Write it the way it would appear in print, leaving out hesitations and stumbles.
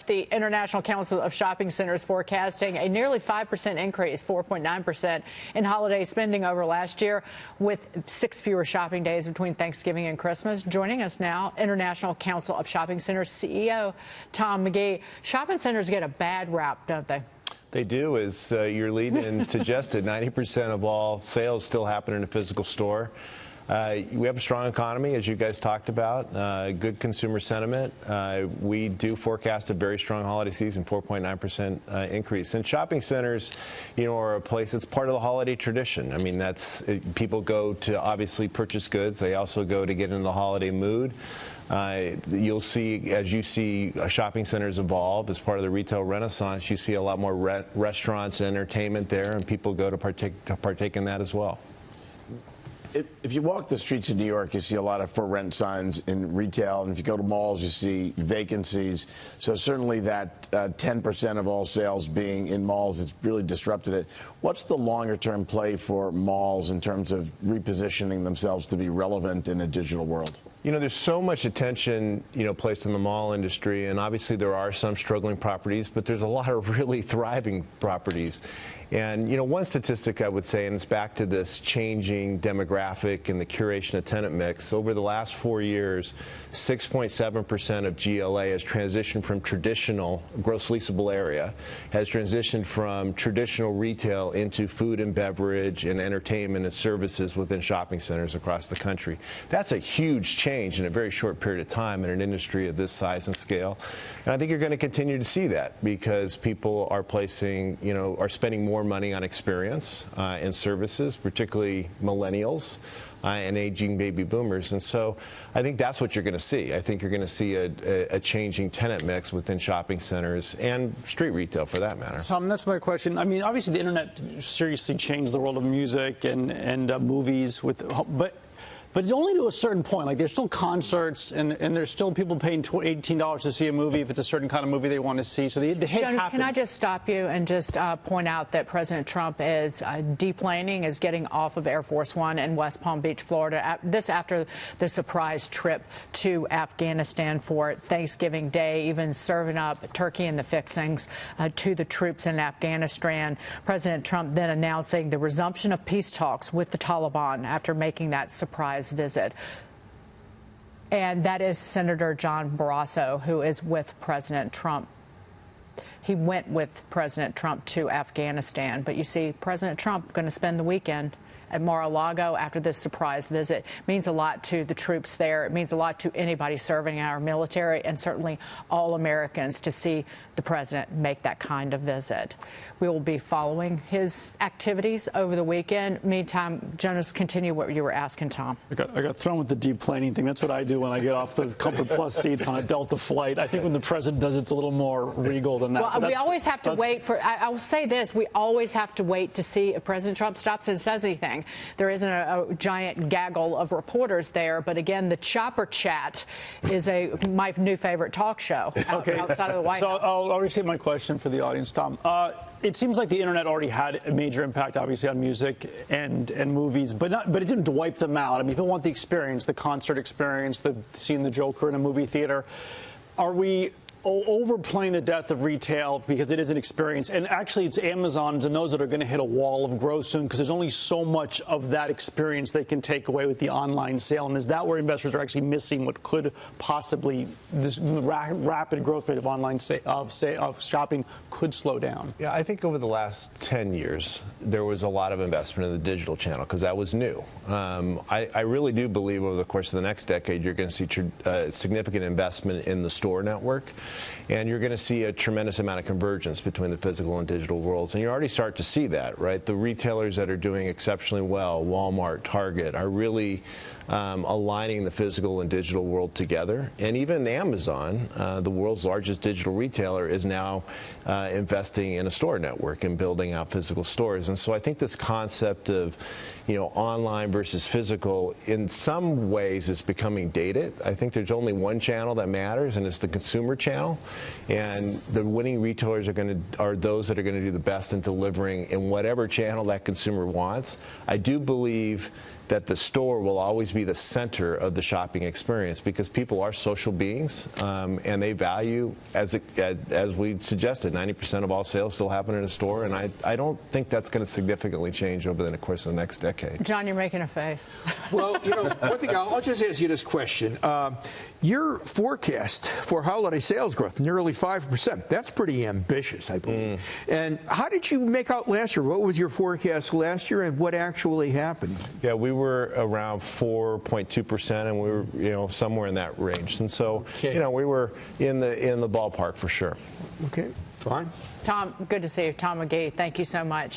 The International Council of Shopping Centers forecasting a nearly 5% increase, 4.9% in holiday spending over last year, with 6 fewer shopping days between Thanksgiving and Christmas. Joining us now, International Council of Shopping Centers CEO Tom McGee. Shopping centers get a bad rap, don't they? They do, as your lead-in suggested. 90% of all sales still happen in a physical store. We have a strong economy, as you guys talked about, good consumer sentiment. We do forecast a very strong holiday season, 4.9% increase. And shopping centers, are a place that's part of the holiday tradition. I mean, people go to obviously purchase goods. They also go to get in the holiday mood. You'll see, as you see shopping centers evolve as part of the retail renaissance, you see a lot more restaurants and entertainment there, and people go to partake in that as well. If you walk the streets of New York, you see a lot of for rent signs in retail, and if you go to malls, you see vacancies. So certainly that 10% of all sales being in malls has really disrupted it. What's the longer-term play for malls in terms of repositioning themselves to be relevant in a digital world? There's so much attention, placed in the mall industry, and obviously there are some struggling properties, but there's a lot of really thriving properties. And, one statistic I would say, and it's back to this changing demographic and the curation of tenant mix, over the last 4 years, 6.7% of GLA has transitioned from traditional gross leasable area, has transitioned from traditional retail into food and beverage and entertainment and services within shopping centers across the country. That's a huge change in a very short period of time in an industry of this size and scale. And I think you're going to continue to see that because people are are spending more money on experience and services, particularly millennials and aging baby boomers. And so I think that's what you're going to see. I think you're going to see a changing tenant mix within shopping centers and street retail for that matter. Tom, that's my question. I mean, obviously the internet seriously changed the world of music and movies, but only to a certain point. Like, there's still concerts, and there's still people paying $18 to see a movie if it's a certain kind of movie they want to see. So the hit Jonas, happened. can I just stop you and just point out that President Trump is deplaning, is getting off of Air Force One in West Palm Beach, Florida. This after the surprise trip to Afghanistan for Thanksgiving Day, even serving up turkey and the fixings to the troops in Afghanistan. President Trump then announcing the resumption of peace talks with the Taliban after making that surprise visit. And that is Senator John Barrasso, who is with President Trump. He went with President Trump to Afghanistan. But you see, President Trump going to spend the weekend at Mar-a-Lago after this surprise visit. It means a lot to the troops there. It means a lot to anybody serving in our military, and certainly all Americans, to see the president make that kind of visit. We will be following his activities over the weekend. Meantime, Jonas, continue what you were asking Tom. I got thrown with the deplaning thing. That's what I do when I get off the Comfort Plus seats on a Delta flight. I think when the president does it, it's a little more regal than that. Well, we always have to wait for, I will say this, we always have to wait to see if President Trump stops and says anything. There isn't a giant gaggle of reporters there, but again, the chopper chat is my new favorite talk show outside of the White House. So I'll restate my question for the audience, Tom. It seems like the internet already had a major impact, obviously, on music and movies, but it didn't wipe them out. I mean, people want the experience, the concert experience, seeing the Joker in a movie theater. Are we overplaying the death of retail because it is an experience? And actually, it's Amazon and those that are going to hit a wall of growth soon because there's only so much of that experience they can take away with the online sale. And is that where investors are actually missing what could possibly, this rapid growth rate of online of shopping could slow down? Yeah, I think over the last 10 years, there was a lot of investment in the digital channel because that was new. I really do believe over the course of the next decade, you're going to see significant investment in the store network. And you're going to see a tremendous amount of convergence between the physical and digital worlds. And you already start to see that, right? The retailers that are doing exceptionally well, Walmart, Target, are really aligning the physical and digital world together. And even Amazon, the world's largest digital retailer, is now investing in a store network and building out physical stores. And so I think this concept of, online versus physical, in some ways is becoming dated. I think there's only one channel that matters, and it's the consumer channel. channel, and the winning retailers are those that are going to do the best in delivering in whatever channel that consumer wants. I do believe that the store will always be the center of the shopping experience because people are social beings, and they value, as we suggested, 90% of all sales still happen in a store, and I don't think that's going to significantly change over the course of the next decade. John, you're making a face. Well, one thing, I'll just ask you this question. Your forecast for holiday sales growth, nearly 5%, that's pretty ambitious, I believe. And how did you make out last year? What was your forecast last year, and what actually happened? Yeah, we were around 4.2%, and we were, somewhere in that range. And so, okay. We were in the ballpark for sure. Okay, fine. Tom, good to see you. Tom McGee, thank you so much.